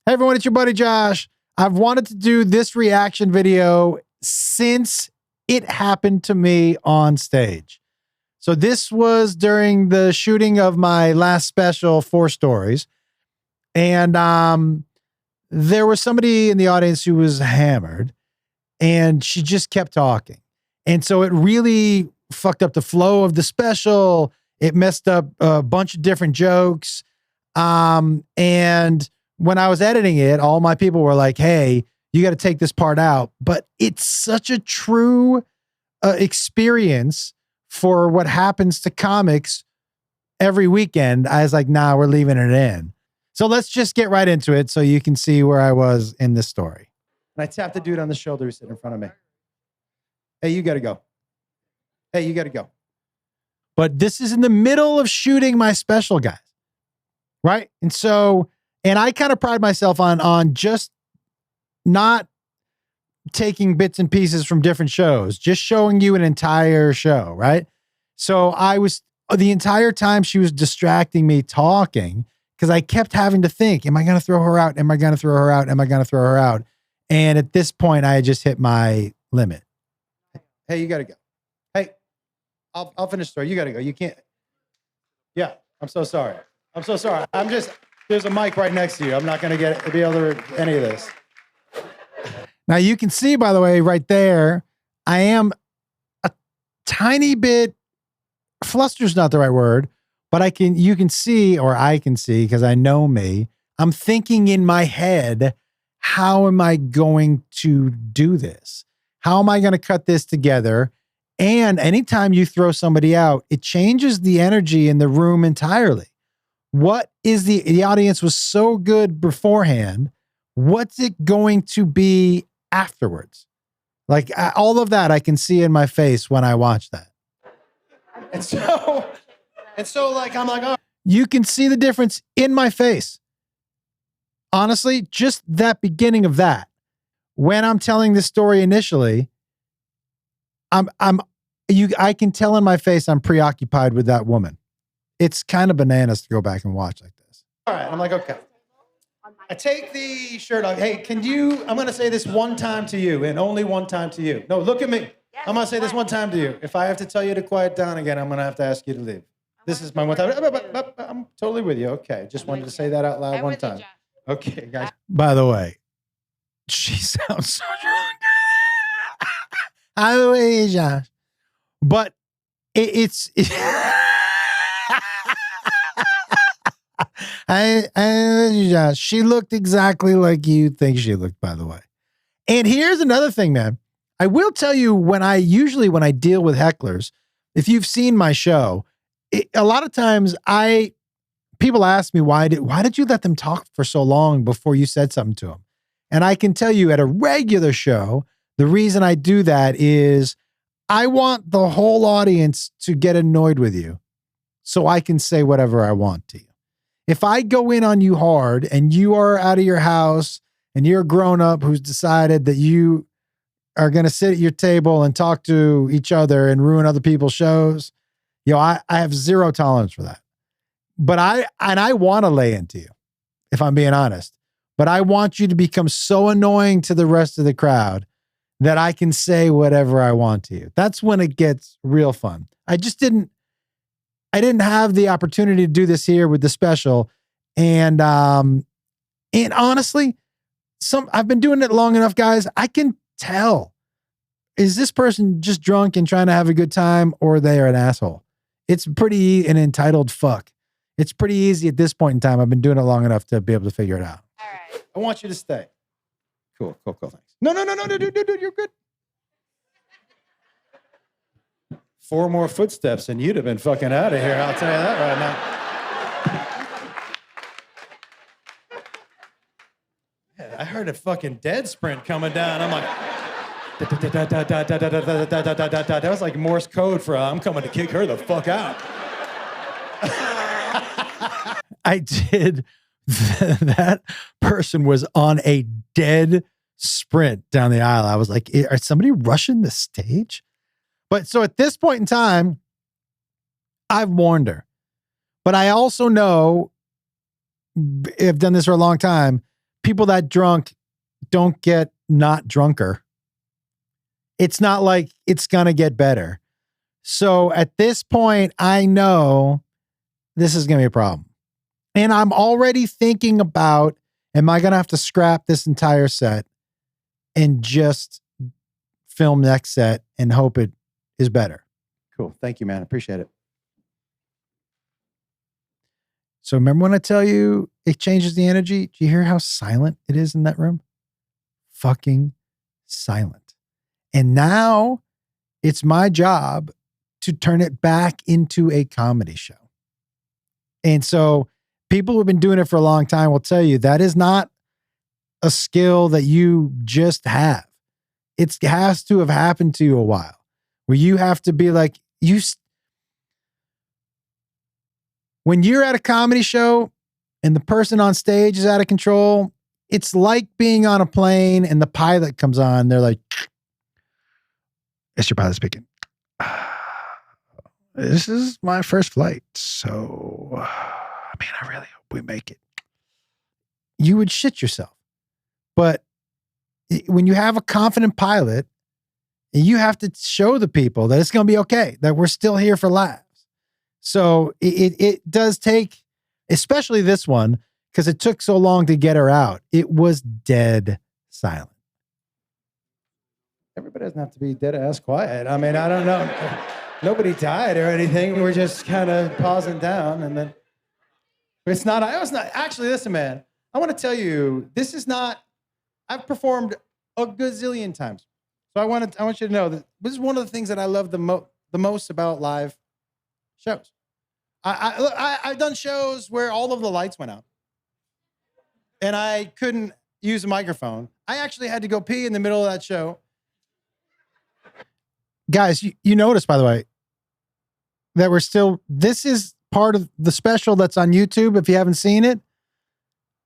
Hey everyone, it's your buddy Josh. I've wanted to do this reaction video since it happened to me on stage. So this was during the shooting of my last special, 4 Stories. And there was somebody in the audience who was hammered and she just kept talking. And so it really fucked up the flow of the special. It messed up a bunch of different jokes. And when I was editing it, all my people were like, hey, you got to take this part out. But it's such a true experience for what happens to comics every weekend. I was like, nah, we're leaving it in. So let's just get right into it so you can see where I was in this story. And I tapped the dude on the shoulder who's sitting in front of me. Hey, you got to go. Hey, you got to go. But this is in the middle of shooting my special, guys. Right? And so, and I kind of pride myself on just not taking bits and pieces from different shows, just showing you an entire show, right? So I was, the entire time she was distracting me talking, because I kept having to think, am I going to throw her out? Am I going to throw her out? Am I going to throw her out? And at this point, I had just hit my limit. Hey, you got to go. Hey, I'll finish the story. You got to go. You can't. Yeah, I'm so sorry. I'm so sorry. There's a mic right next to you. I'm not going to be able to any of this. Now you can see, by the way, right there, I am a tiny bit, fluster's not the right word, but you can see, or I can see, because I know me, I'm thinking in my head, how am I going to do this? How am I going to cut this together? And anytime you throw somebody out, it changes the energy in the room entirely. What is the audience was so good beforehand. What's it going to be afterwards? Like all of that I can see in my face when I watch that. And so like, I'm like, oh, you can see the difference in my face. Honestly, just that beginning of that, when I'm telling this story initially, I can tell in my face, I'm preoccupied with that woman. It's kind of bananas to go back and watch like this. All right. I'm like, okay. I take the shirt off. Hey, I'm going to say this one time to you and only one time to you. No, look at me. I'm going to say this one time to you. If I have to tell you to quiet down again, I'm going to have to ask you to leave. This is my one time. I'm totally with you. Okay. Just wanted to say that out loud one time. Okay, guys. By the way, she sounds so drunk. By the way, Josh. But it's she looked exactly like you think she looked, by the way. And here's another thing, man. I will tell you, when I deal with hecklers, if you've seen my show, a lot of times people ask me, why did you let them talk for so long before you said something to them? And I can tell you, at a regular show, the reason I do that is I want the whole audience to get annoyed with you so I can say whatever I want to you. If I go in on you hard and you are out of your house and you're a grown up who's decided that you are going to sit at your table and talk to each other and ruin other people's shows, I have zero tolerance for that. But I want to lay into you, if I'm being honest. But I want you to become so annoying to the rest of the crowd that I can say whatever I want to you. That's when it gets real fun. I didn't have the opportunity to do this here with the special. And honestly, I've been doing it long enough, guys. I can tell, is this person just drunk and trying to have a good time, or they are an asshole? It's pretty an entitled fuck. It's pretty easy at this point in time. I've been doing it long enough to be able to figure it out. All right. I want you to stay. Cool. Thanks. No, dude, you're good. 4 more footsteps and you'd have been fucking out of here. I'll tell you that right now. Yeah, I heard a fucking dead sprint coming down. I'm like, that was like Morse code for I'm coming to kick her the fuck out. I did. That person was on a dead sprint down the aisle. I was like, are somebody rushing the stage? But so at this point in time, I've warned her. But I also know, I've done this for a long time, people that drunk don't get not drunker. It's not like it's going to get better. So at this point, I know this is going to be a problem. And I'm already thinking about, am I going to have to scrap this entire set and just film next set and hope it is better? Cool. Thank you, man. Appreciate it. So remember when I tell you it changes the energy? Do you hear how silent it is in that room? Fucking silent. And now it's my job to turn it back into a comedy show. And so people who've been doing it for a long time will tell you that is not a skill that you just have. It has to have happened to you a while where you have to be like, when you're at a comedy show and the person on stage is out of control, it's like being on a plane and the pilot comes on. They're like, it's your pilot speaking. This is my first flight. So, I really hope we make it. You would shit yourself. But when you have a confident pilot, you have to show the people that it's going to be okay, that we're still here for laughs. So it does take, especially this one, because it took so long to get her out. It was dead silent. Everybody doesn't have to be dead ass quiet. I mean, I don't know. Nobody died or anything. We're just kind of pausing down, and then it's not. I was not actually. Listen, man. I want to tell you, this is not. I've performed a gazillion times, so I want you to know that this is one of the things that I love the most about live shows. I've done shows where all of the lights went out, and I couldn't use a microphone. I actually had to go pee in the middle of that show. Guys, you notice, by the way, that this is part of the special that's on YouTube. If you haven't seen it,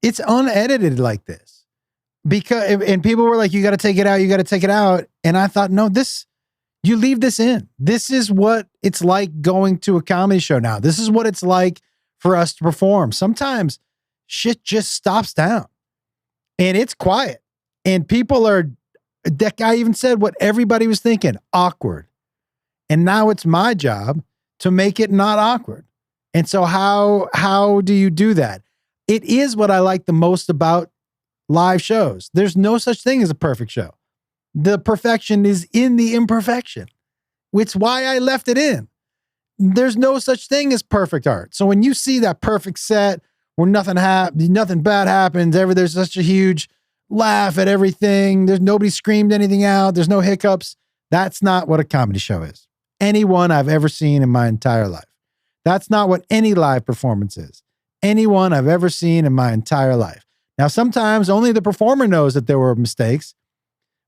it's unedited like this. And people were like, you got to take it out. You got to take it out. And I thought, no, you leave this in. This is what it's like going to a comedy show now. This is what it's like for us to perform. Sometimes shit just stops down and it's quiet and that guy even said what everybody was thinking, awkward. And now it's my job to make it not awkward. And so how do you do that? It is what I like the most about live shows. There's no such thing as a perfect show. The perfection is in the imperfection. It's why I left it in. There's no such thing as perfect art. So when you see that perfect set where nothing bad happens, there's such a huge laugh at everything. There's nobody screamed anything out. There's no hiccups. That's not what a comedy show is. Anyone I've ever seen in my entire life. That's not what any live performance is. Anyone I've ever seen in my entire life. Now, sometimes only the performer knows that there were mistakes,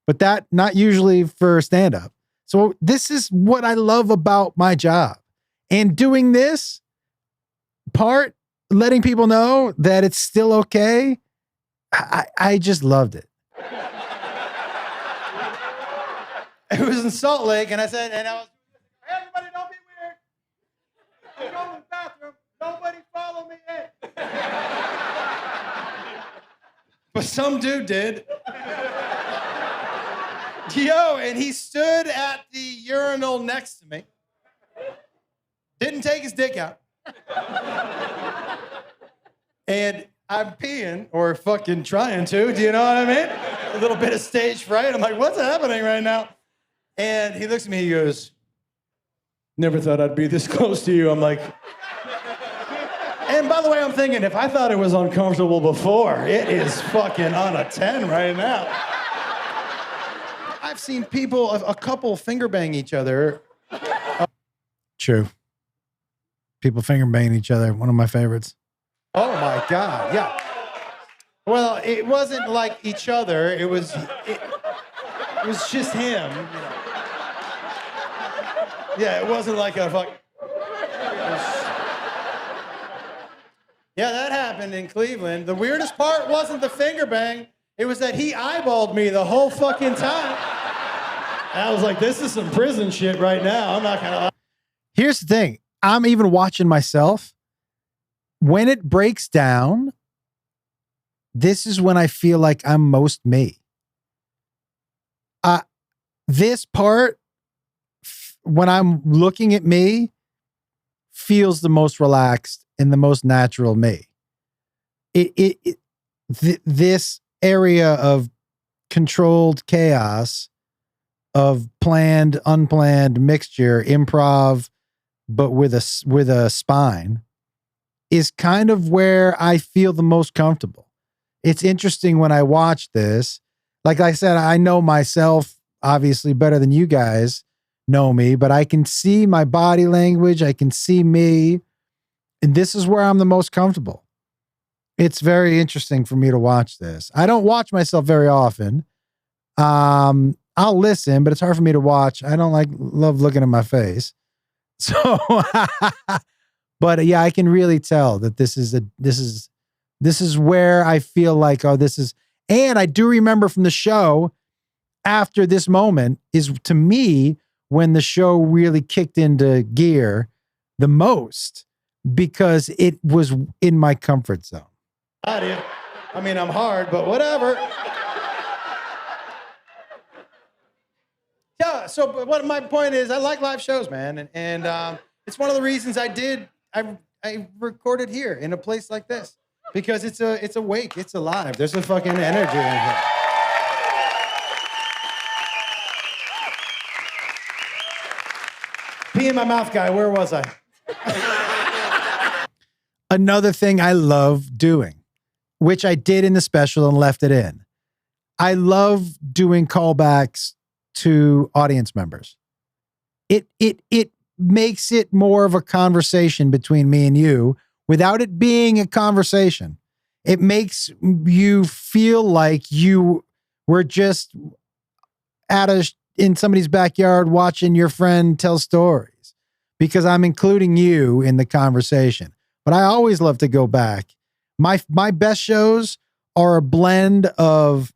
but that not usually for stand-up. So this is what I love about my job. And doing this part, letting people know that it's still okay, I just loved it. It was in Salt Lake, and I was, hey, everybody don't be weird. Go to the bathroom. Nobody follow me in. But some dude did. And he stood at the urinal next to me. Didn't take his dick out. And I'm peeing, or fucking trying to, do you know what I mean? A little bit of stage fright. I'm like, what's happening right now? And he looks at me, he goes, never thought I'd be this close to you. I'm like, and by the way, I'm thinking, if I thought it was uncomfortable before, it is fucking on a 10 right now. I've seen a couple finger bang each other. True. People finger banging each other, one of my favorites. Oh my God, yeah. Well, it wasn't like each other. It was just him. You know. Yeah, it wasn't like a fuck. Yeah, that happened in Cleveland. The weirdest part wasn't the finger bang. It was that he eyeballed me the whole fucking time. And I was like, this is some prison shit right now. I'm not gonna lie. Here's the thing. I'm even watching myself. When it breaks down, this is when I feel like I'm most me. This part, when I'm looking at me, feels the most relaxed and the most natural me. This area of controlled chaos, of planned, unplanned mixture, improv, but with a spine, is kind of where I feel the most comfortable. It's interesting when I watch this. Like I said, I know myself obviously better than you guys know me, but I can see my body language. I can see me. And this is where I'm the most comfortable. It's very interesting for me to watch this. I don't watch myself very often. I'll listen, but it's hard for me to watch. I don't love looking at my face. So, but yeah, I can really tell that this is where I feel like, oh, this is, and I do remember from the show after this moment is, to me, when the show really kicked into gear the most, because it was in my comfort zone. I mean, I'm hard, but whatever. Yeah, so what my point is, I like live shows, man. And it's one of the reasons I recorded here in a place like this. Because it's awake, it's alive. There's a fucking energy in here. Pee in my mouth, guy. Where was I? Another thing I love doing, which I did in the special and left it in. I love doing callbacks to audience members. It makes it more of a conversation between me and you without it being a conversation. It makes you feel like you were just in somebody's backyard watching your friend tell stories, because I'm including you in the conversation. But I always love to go back. My best shows are a blend of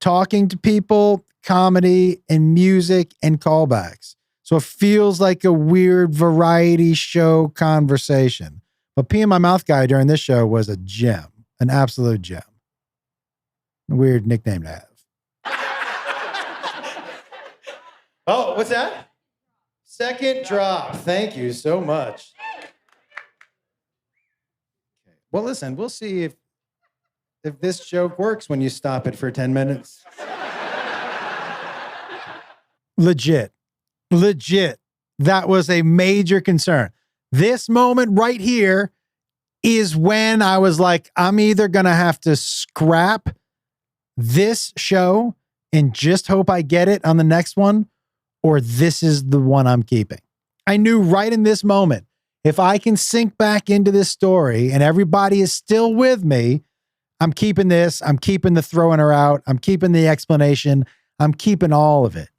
talking to people, comedy, and music and callbacks. So it feels like a weird variety show conversation. But Pee in My Mouth guy during this show was a gem, an absolute gem. A weird nickname to have. Oh, what's that? Second drop. Thank you so much. Well, listen, we'll see if this joke works when you stop it for 10 minutes. Legit. That was a major concern. This moment right here is when I was like, I'm either going to have to scrap this show and just hope I get it on the next one, or this is the one I'm keeping. I knew right in this moment, if I can sink back into this story and everybody is still with me, I'm keeping this. I'm keeping the throwing her out. I'm keeping the explanation. I'm keeping all of it,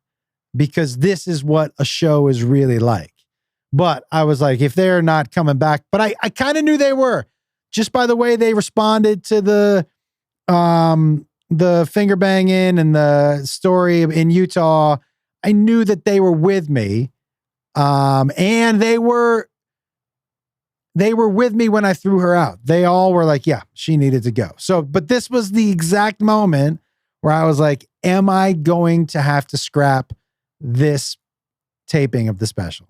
because this is what a show is really like. But I was like, if they're not coming back, but I kind of knew they were, just by the way they responded to the finger banging and the story in Utah. I knew that they were with me. And they were with me when I threw her out. They all were like, yeah, she needed to go. So, but this was the exact moment where I was like, am I going to have to scrap this taping of the special?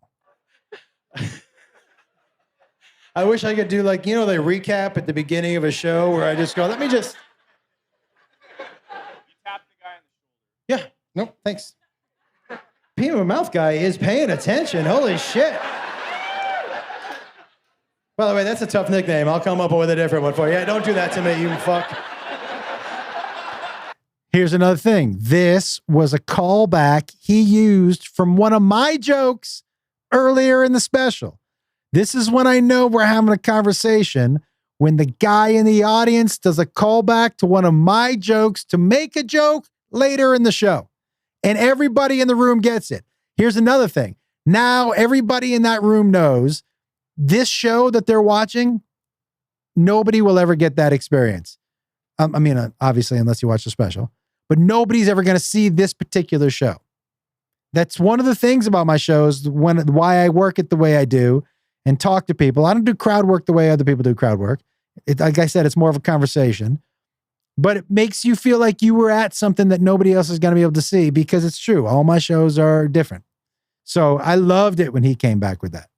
I wish I could do like, they recap at the beginning of a show where I just go, let me just. You tap the guy on the shoulder. Yeah, no, thanks. Pee in My Mouth guy is paying attention. Holy shit. By the way, that's a tough nickname. I'll come up with a different one for you. Yeah, don't do that to me, you fuck. Here's another thing. This was a callback he used from one of my jokes earlier in the special. This is when I know we're having a conversation, when the guy in the audience does a callback to one of my jokes to make a joke later in the show. And everybody in the room gets it. Here's another thing. Now everybody in that room knows this show that they're watching, nobody will ever get that experience. Obviously, unless you watch the special, but nobody's ever going to see this particular show. That's one of the things about my shows, why I work it the way I do and talk to people. I don't do crowd work the way other people do crowd work. Like I said, it's more of a conversation. but it makes you feel like you were at something that nobody else is going to be able to see, because it's true. All my shows are different. So I loved it when he came back with that.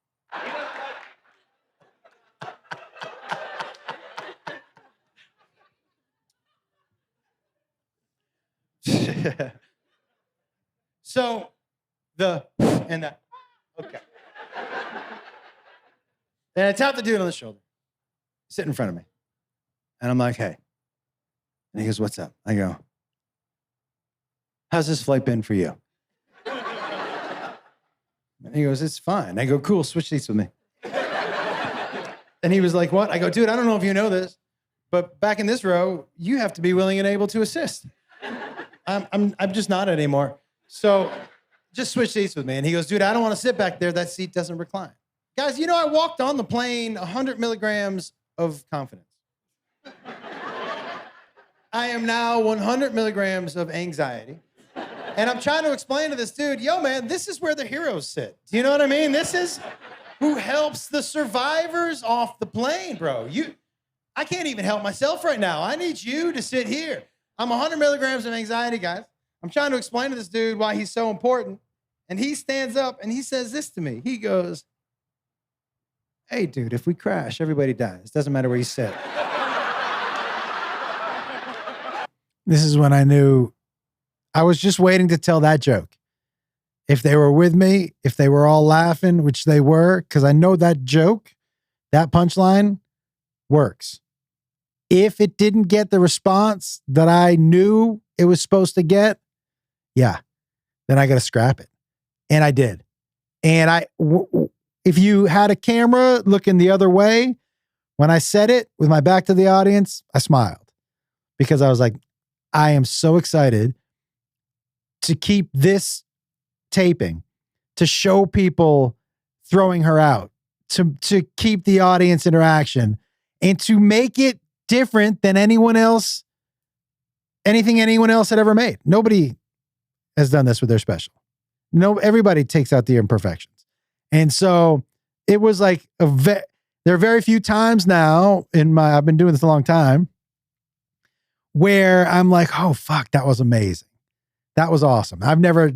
So the and the okay. And I tapped the dude on the shoulder, sitting in front of me. And I'm like, hey. And he goes, what's up? I go, how's this flight been for you? And he goes, it's fine. I go, cool, switch seats with me. And he was like, what? I go, dude, I don't know if you know this, but back in this row, you have to be willing and able to assist. I'm just not anymore. So just switch seats with me. And he goes, dude, I don't want to sit back there. That seat doesn't recline. Guys, you know, I walked on the plane 100 milligrams of confidence. I am now 100 milligrams of anxiety. And I'm trying to explain to this dude, yo, man, this is where the heroes sit. Do you know what I mean? This is who helps the survivors off the plane, bro. I can't even help myself right now. I need you to sit here. I'm 100 milligrams of anxiety, guys. I'm trying to explain to this dude why he's so important. And he stands up and he says this to me. He goes, hey, dude, if we crash, everybody dies. Doesn't matter where you sit. This is when I knew I was just waiting to tell that joke. If they were with me, if they were all laughing, which they were, because I know that joke, that punchline works. If it didn't get the response that I knew it was supposed to get, yeah, then I got to scrap it. And I did. And if you had a camera looking the other way, when I said it with my back to the audience, I smiled, because I was like, I am so excited to keep this taping, to show people throwing her out, to keep the audience interaction, and to make it different than anything anyone else had ever made. Nobody has done this with their special. No, everybody takes out the imperfections. And so it was like there are very few times now I've been doing this a long time, where I'm like, oh fuck, that was amazing. That was awesome. I've never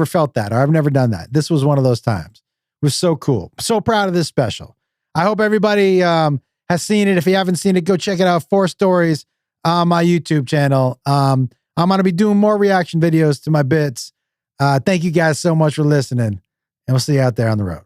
felt that, or I've never done that. This was one of those times. It was so cool. So proud of this special. I hope everybody has seen it. If you haven't seen it, go check it out. 4 stories on my YouTube channel. I'm going to be doing more reaction videos to my bits. Thank you guys so much for listening, and we'll see you out there on the road.